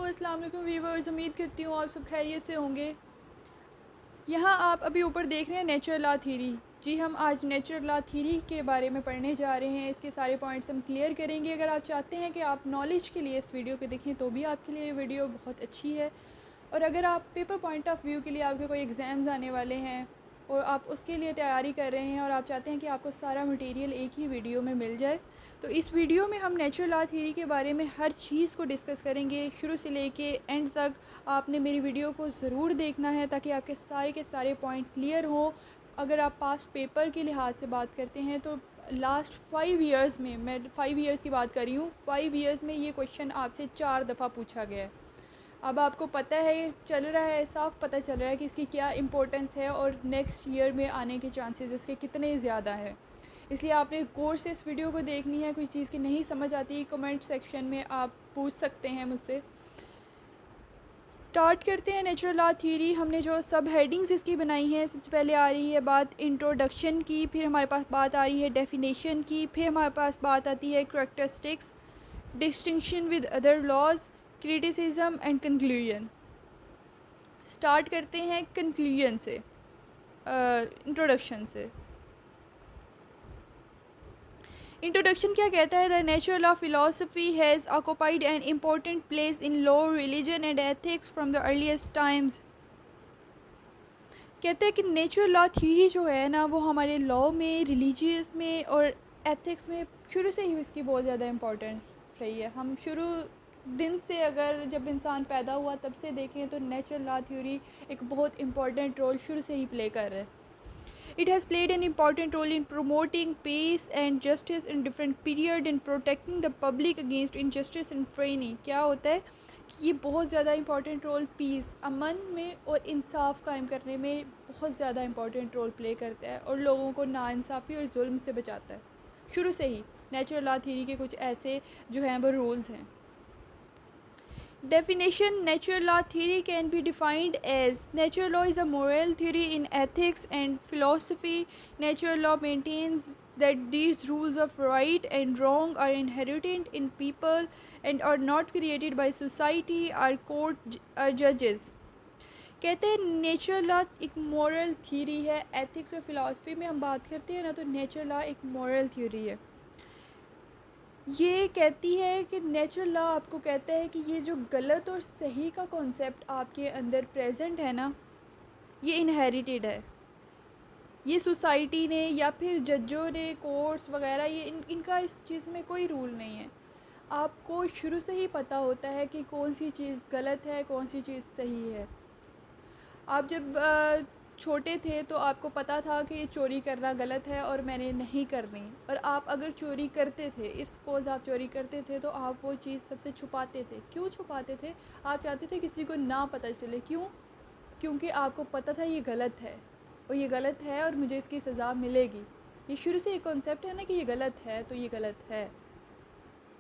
अस्सलाम वालेकुम व्यूअर्स, उम्मीद करती हूँ आप सब खैरियत से होंगे। यहाँ आप अभी ऊपर देख रहे हैं नेचुरल लॉ थ्योरी। जी, हम आज नेचुरल लॉ थ्योरी के बारे में पढ़ने जा रहे हैं। इसके सारे पॉइंट्स हम क्लियर करेंगे। अगर आप चाहते हैं कि आप नॉलेज के लिए इस वीडियो को देखें तो भी आपके लिए ये वीडियो बहुत अच्छी है। और अगर आप पेपर पॉइंट ऑफ व्यू के लिए आपके कोई एग्ज़ाम्स आने वाले हैं और आप उसके लिए तैयारी कर रहे हैं और आप चाहते हैं कि आपको सारा मटेरियल एक ही वीडियो में मिल जाए, तो इस वीडियो में हम नेचुरल लॉ थ्योरी के बारे में हर चीज़ को डिस्कस करेंगे। शुरू से लेके एंड तक आपने मेरी वीडियो को ज़रूर देखना है ताकि आपके सारे के सारे पॉइंट क्लियर हों। अगर आप पास्ट पेपर के लिहाज से बात करते हैं तो लास्ट 5 इयर्स में, मैं 5 इयर्स की बात कर रही हूँ, 5 इयर्स में ये क्वेश्चन आपसे 4 दफ़ा पूछा गया है। अब आपको पता है, चल रहा है, साफ पता चल रहा है कि इसकी क्या इम्पोर्टेंस है और नेक्स्ट ईयर में आने के चांसेस इसके कितने ज़्यादा है। इसलिए आपने गौर से इस वीडियो को देखनी है। कोई चीज़ की नहीं समझ आती, कमेंट सेक्शन में आप पूछ सकते हैं मुझसे। स्टार्ट करते हैं नेचुरल लॉ थ्योरी। हमने जो सब हेडिंग्स इसकी बनाई हैं, सबसे पहले आ रही है बात इंट्रोडक्शन की, फिर हमारे पास बात आ रही है डेफिनेशन की, फिर हमारे पास बात आती है characteristics, distinction with other laws, criticism and conclusion. Start करते हैं कंक्लूजन से, इंट्रोडक्शन से। इंट्रोडक्शन क्या कहता है? The natural law philosophy has occupied an important place in law, religion and ethics from the earliest times. कहते हैं कि नेचुरल लॉ थ्योरी जो है ना, वो हमारे लॉ में, रिलीजियस में और एथिक्स में शुरू से ही इसकी बहुत ज़्यादा इम्पोर्टेंस रही है। हम शुरू दिन से, अगर जब इंसान पैदा हुआ तब से देखें तो नेचुरल लॉ थ्योरी एक बहुत इम्पॉर्टेंट रोल शुरू से ही प्ले कर रहा है। It has played an important role in promoting peace and justice in different period and protecting the public against injustice and tyranny। क्या होता है कि ये बहुत ज़्यादा इम्पॉर्टेंट रोल पीस, अमन में और इंसाफ कायम करने में बहुत ज़्यादा इम्पॉर्टेंट रोल प्ले करता है और लोगों को नाइंसाफ़ी और जुल्म से बचाता है। शुरू से ही नेचुरल लॉ थ्योरी के कुछ ऐसे जो हैं वो रूल्स हैं। Definition: Natural law theory can be defined as natural law is a moral theory in ethics and philosophy. Natural law maintains that these rules of right and wrong are inherent in people and are not created by society or court or judges. कहते हैं natural law एक moral theory है। Ethics और philosophy में हम बात करते हैं ना, तो नेचुरल लॉ एक मॉरल थ्योरी है। ये कहती है कि नेचुरल लॉ आपको कहता है कि ये जो गलत और सही का कॉन्सेप्ट आपके अंदर प्रेजेंट है ना, ये इनहेरिटेड है। ये सोसाइटी ने या फिर जजों ने, कोर्ट्स वगैरह, ये इनका इस चीज़ में कोई रूल नहीं है। आपको शुरू से ही पता होता है कि कौन सी चीज़ गलत है, कौन सी चीज़ सही है। आप जब छोटे थे तो आपको पता था कि ये चोरी करना गलत है और मैंने नहीं करनी। और आप अगर चोरी करते थे, इफ़ सपोज़ आप चोरी करते थे, तो आप वो चीज़ सबसे छुपाते थे। क्यों छुपाते थे? आप चाहते थे किसी को ना पता चले। क्यों? क्योंकि आपको पता था ये गलत है और ये गलत है और मुझे इसकी सज़ा मिलेगी। ये शुरू से एक कॉन्सेप्ट है ना कि ये गलत है तो ये गलत है।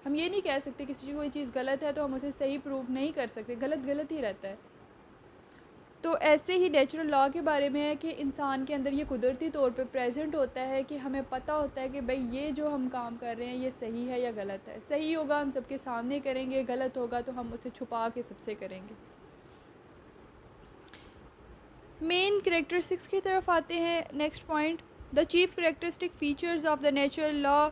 हम ये नहीं कह सकते किसी कोई चीज़ गलत है तो हम उसे सही प्रूव नहीं कर सकते। गलत गलत ही रहता है। तो ऐसे ही नेचुरल लॉ के बारे में है कि इंसान के अंदर ये कुदरती तौर पे प्रेजेंट होता है कि हमें पता होता है कि भाई ये जो हम काम कर रहे हैं ये सही है या गलत है। सही होगा हम सबके सामने करेंगे, गलत होगा तो हम उसे छुपा के सबसे करेंगे। मेन कैरेक्टरिस्टिक्स की तरफ आते हैं। Next point, the chief characteristic features of the natural law,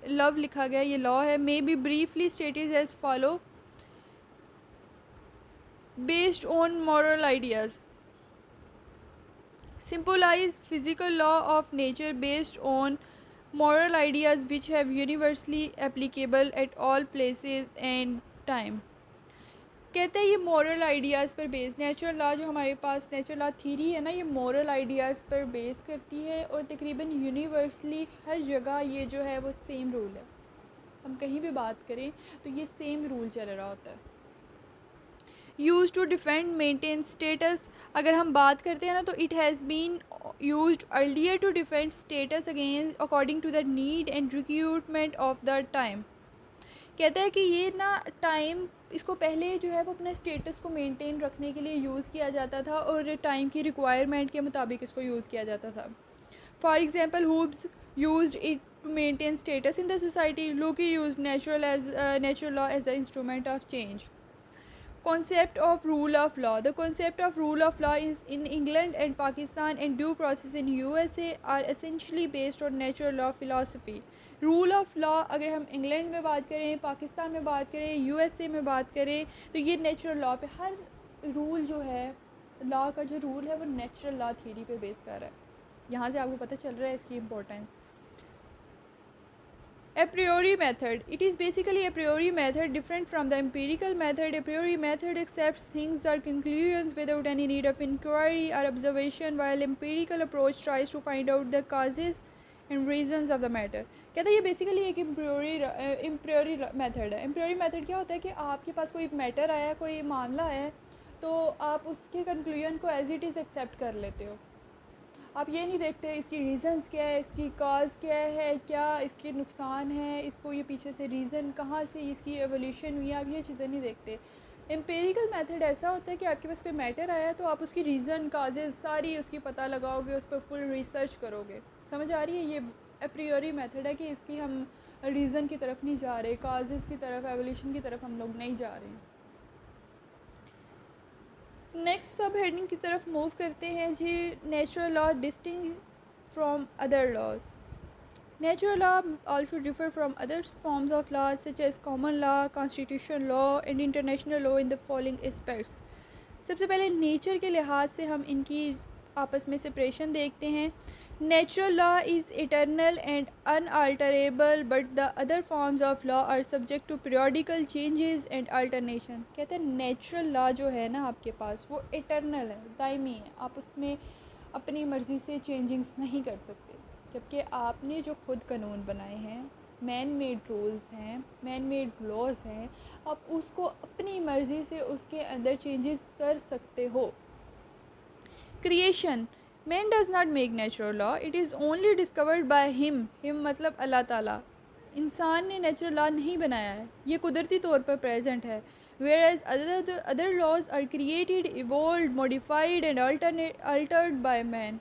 लव लिखा गया, ये लॉ है, may be briefly stated as follow. Based on moral ideas, symbolize physical law of nature based on moral ideas which have universally applicable at all places and time। कहते हैं ये moral ideas पर base, natural law जो हमारे पास natural law theory है ना, ये moral ideas पर बेस करती है और तकरीबन यूनिवर्सली हर जगह ये जो है वो सेम रूल है। हम कहीं भी बात करें तो ये सेम रूल चल रहा होता है। Use to defend maintain status, अगर हम बात करते हैं ना, तो it has been used earlier to defend status against according to the need and requirement of the time. कहता है कि ये ना टाइम, इसको पहले जो है वो अपने स्टेटस को मेंटेन रखने के लिए यूज़ किया जाता था और टाइम की रिक्वायरमेंट के मुताबिक इसको यूज़ किया जाता था। For example, Hobbes used it to maintain status in the society. Locke used natural law as a instrument of change. Concept of rule of law. The concept of rule of law is in England and Pakistan and due process in USA are essentially based on natural law philosophy. Rule of law अगर हम England में बात करें, पाकिस्तान में बात करें, USA में बात करें, तो ये नेचुरल लॉ पे हर रूल जो है, लॉ का जो रूल है वो नेचुरल लॉ थ्योरी पे बेस कर रहा है। यहाँ से आपको पता चल रहा है इसकी importance. A priori method. It is basically a priori method different from the empirical method. A priori method accepts things or conclusions without any need of inquiry or observation, while empirical approach tries to find out the causes and reasons of the matter. कहते हैं ये basically एक इम्प्रियोरी method है। इम्प्रियोरी method क्या होता है कि आपके पास कोई मैटर आया, कोई मामला है, तो आप उसके कंक्लूजन को एज इट इज़ एक्सेप्ट कर लेते हो। आप ये नहीं देखते इसकी रीज़न्स क्या है, इसकी कॉज क्या है, क्या इसके नुकसान है, इसको ये पीछे से रीज़न कहाँ से इसकी एवोल्यूशन हुई, आप ये चीज़ें नहीं देखते। एम्पेरिकल मेथड ऐसा होता है कि आपके पास कोई मैटर आया तो आप उसकी रीज़न काजेज सारी उसकी पता लगाओगे, उस पर फुल रिसर्च करोगे। समझ आ रही है? ये अप्रियोरी मेथड है कि इसकी हम रीज़न की तरफ नहीं जा रहे, काजेज़ की तरफ, एवोल्यूशन की तरफ हम लोग नहीं जा रहे हैं। नेक्स्ट सब हेडिंग की तरफ मूव करते हैं जी। Natural law distinct from other laws. Natural law also differ from other forms of law such as common law, constitutional law and international law in the following aspects. सबसे पहले nature के लिहाज से हम इनकी आपस में सेपरेशन देखते हैं. Natural law is eternal and unalterable but the other forms of law are subject to periodical changes and alteration. कहते हैं नेचुरल लॉ जो है ना आपके पास वो इटर्नल है, दायमी है, आप उसमें अपनी मर्ज़ी से चेंजिंग्स नहीं कर सकते. जबकि आपने जो खुद कानून बनाए हैं, मैन मेड रूल्स हैं, मैन मेड लॉज हैं, आप उसको अपनी मर्ज़ी से उसके अंदर चेंजेस कर सकते हो. Creation. Man does not make natural law, it is only discovered by him. Him मतलब अल्लाह ताला. इंसान ने नेचुरल लॉ नहीं बनाया है, ये कुदरती तौर पर प्रेजेंट है. whereas other laws are created, evolved, modified and altered by man.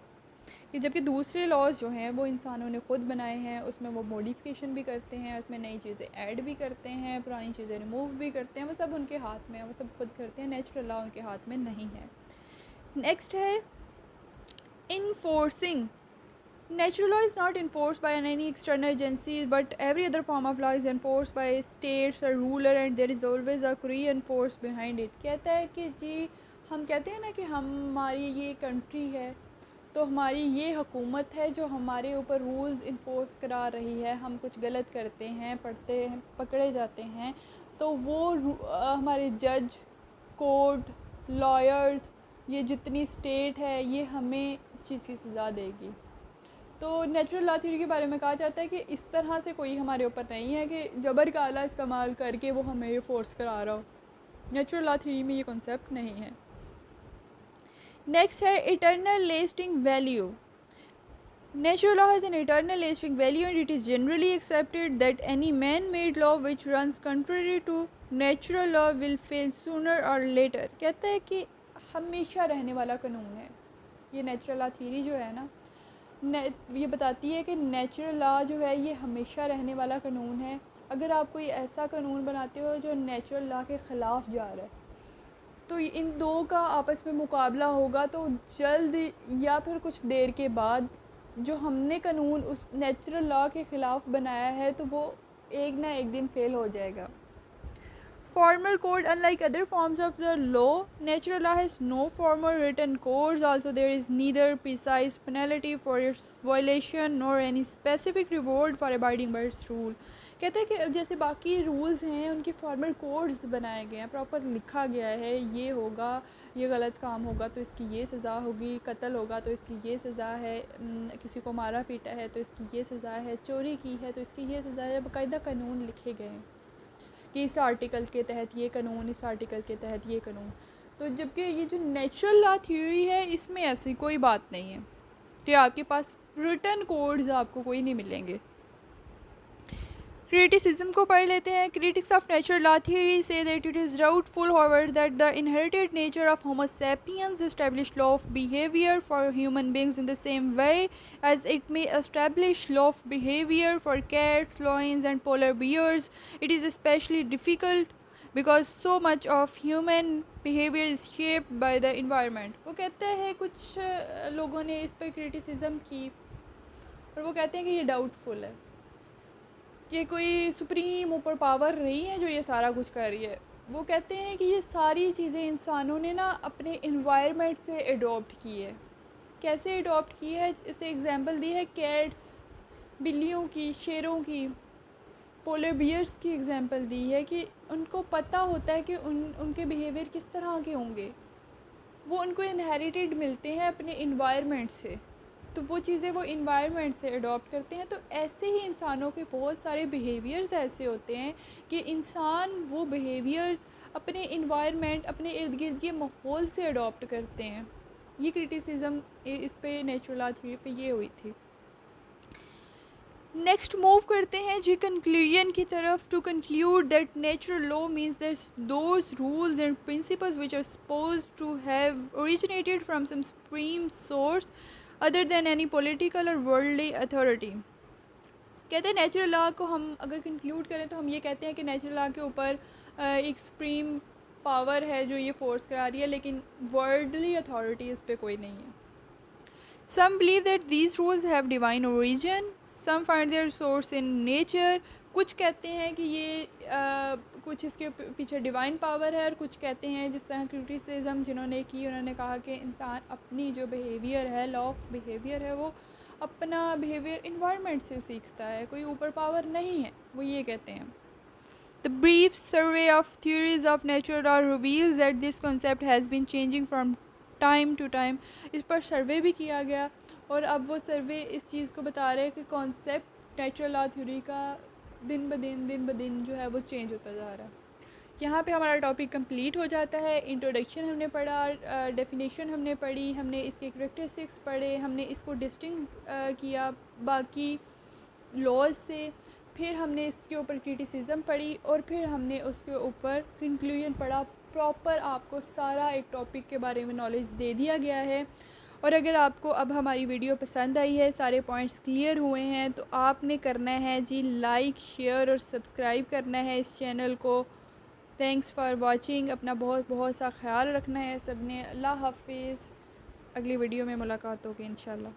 कि जबकि दूसरे लॉज जो हैं वो इंसानों ने ख़ुद बनाए हैं, उसमें वो मॉडिफिकेशन भी करते हैं, उसमें नई चीज़ें ऐड भी करते हैं, पुरानी चीज़ें रिमूव भी करते हैं, वो सब उनके हाथ में है, वो सब खुद करते हैं. नेचुरल लॉ उनके हाथ में नहीं है. नेक्स्ट है enforcing. Natural law is not enforced by any external agency, but every other form of law is enforced by states or ruler, and there is always a Korean force behind it. कहता है कि जी हम कहते हैं ना कि हमारी ये कंट्री है, तो हमारी ये हुकूमत है जो हमारे ऊपर रूल्स इन्फोर्स करा रही है. हम कुछ गलत करते हैं, पढ़ते हैं, पकड़े जाते हैं, तो वो हमारे जज, कोर्ट, लॉयर्स, ये जितनी स्टेट है, ये हमें इस चीज़ की सज़ा देगी. तो नेचुरल लॉ थ्योरी के बारे में कहा जाता है कि इस तरह से कोई हमारे ऊपर नहीं है कि जबर का आला इस्तेमाल करके वो हमें ये फोर्स करा रहा हो. नेचुरल लॉ थ्योरी में ये कॉन्सेप्ट नहीं है. नेक्स्ट है eternal lasting value. Natural law has an eternal lasting value and it is generally accepted that any man-made law which runs contrary to natural law will fail sooner or later. कहता है कि हमेशा रहने वाला कानून है ये नेचुरल लॉ थ्योरी जो है ना, ये बताती है कि नेचुरल लॉ जो है ये हमेशा रहने वाला कानून है. अगर आप कोई ऐसा कानून बनाते हो जो नेचुरल लॉ के ख़िलाफ़ जा रहा है, तो इन दो का आपस में मुकाबला होगा, तो जल्द या फिर कुछ देर के बाद जो हमने कानून उस नेचुरल लॉ के ख़िलाफ़ बनाया है तो वो एक ना एक दिन फेल हो जाएगा. Formal code. Unlike other forms of the law, natural law has no formal written codes. Also, there is neither precise penalty for its violation nor any specific reward for abiding by its rule. कहते हैं कि जैसे बाकी rules हैं उनके formal codes बनाए गए हैं, प्रॉपर लिखा गया है, ये होगा, ये गलत काम होगा तो इसकी ये सज़ा होगी, कत्ल होगा तो इसकी ये सज़ा है, किसी को मारा पीटा है तो इसकी ये सज़ा है, चोरी की है तो इसकी ये सज़ा है. बाकायदा कानून लिखे गए हैं कि इस आर्टिकल के तहत ये कानून, इस आर्टिकल के तहत ये कानून. तो जबकि ये जो नेचुरल लॉ थ्योरी है इसमें ऐसी कोई बात नहीं है कि आपके पास रिटन कोड्स आपको कोई नहीं मिलेंगे. क्रिटिसिज्म को पढ़ लेते हैं. Critics of natural law theory say that it is doubtful however that the inherited nature of homo sapiens established law of behavior for human beings in the same way as it may establish law of behavior for cats, lions and polar bears. It is especially difficult because so much of human behaviour is shaped by the environment. वो कहते हैं कुछ लोगों ने इस पर criticism की और वो कहते हैं कि ये डाउटफुल है कि कोई सुप्रीम ऊपर पावर नहीं है जो ये सारा कुछ कर रही है। वो कहते हैं कि ये सारी चीज़ें इंसानों ने ना अपने इन्वायरमेंट से एडॉप्ट की है। कैसे एडॉप्ट की है, इससे एग्जांपल दी है कैट्स, बिल्लियों की, शेरों की, पोलर बियर्स की एग्जांपल दी है कि उनको पता होता है कि उनके बिहेवियर किस तरह के होंगे। वो उनको इनहेरिटेड मिलते हैं अपने इन्वायरमेंट से, तो वो चीज़ें वो इन्वायरमेंट से अडॉप्ट करते हैं। तो ऐसे ही इंसानों के बहुत सारे बिहेवियर्स ऐसे होते हैं कि इंसान वो बिहेवियर्स अपने इन्वायरमेंट, अपने इर्द गिर्द के माहौल से अडॉप्ट करते हैं। ये क्रिटिसिज्म इस पे नेचुरल लॉ थ्योरी पे ये हुई थी। नेक्स्ट मूव करते हैं जी कंक्लूजन की तरफ। To conclude that natural law means that those rules and principles which are supposed to have originated from some supreme source other than any political और worldly authority. कहते हैं नेचुरल लॉ को हम अगर कंक्लूड करें तो हम ये कहते हैं कि नेचुरल लॉ के ऊपर एक सुप्रीम पावर है जो ये फोर्स करा रही है, लेकिन वर्ल्डली अथॉरिटी इस पर कोई नहीं है। Some believe that these rules have divine origin, some find their source in nature। कुछ कहते हैं कि ये कुछ इसके पीछे डिवाइन पावर है, और कुछ कहते हैं जिस तरह क्रिटिसिज्म जिन्होंने की उन्होंने कहा कि इंसान अपनी जो बिहेवियर है, लॉ ऑफ बिहेवियर है, वो अपना बिहेवियर इन्वायरमेंट से सीखता है, कोई ऊपर पावर नहीं है, वो ये कहते हैं। The brief survey of theories of natural law reveals that this concept has been changing from time to time। इस पर सर्वे भी किया गया और अब वो सर्वे इस चीज़ को बता रहे हैं कि कॉन्सेप्ट नेचुरल लॉ थ्योरी का दिन ब दिन जो है वो चेंज होता जा रहा है। यहाँ पे हमारा टॉपिक कंप्लीट हो जाता है। इंट्रोडक्शन हमने पढ़ा, डेफिनेशन हमने पढ़ी, हमने इसके करैक्टरिस्टिक्स पढ़े, हमने इसको डिस्टिंक्ट किया बाकी लॉज से, फिर हमने इसके ऊपर क्रिटिसिज्म पढ़ी और फिर हमने उसके ऊपर कंक्लूजन पढ़ा। प्रॉपर आपको सारा एक टॉपिक के बारे में नॉलेज दे दिया गया है। और अगर आपको अब हमारी वीडियो पसंद आई है, सारे पॉइंट्स क्लियर हुए हैं, तो आपने करना है जी लाइक, शेयर और सब्सक्राइब करना है इस चैनल को। Thanks for watching. अपना बहुत बहुत सा ख्याल रखना है सब ने। अल्लाह हाफिज़। अगली वीडियो में मुलाकात होगी इंशाल्लाह।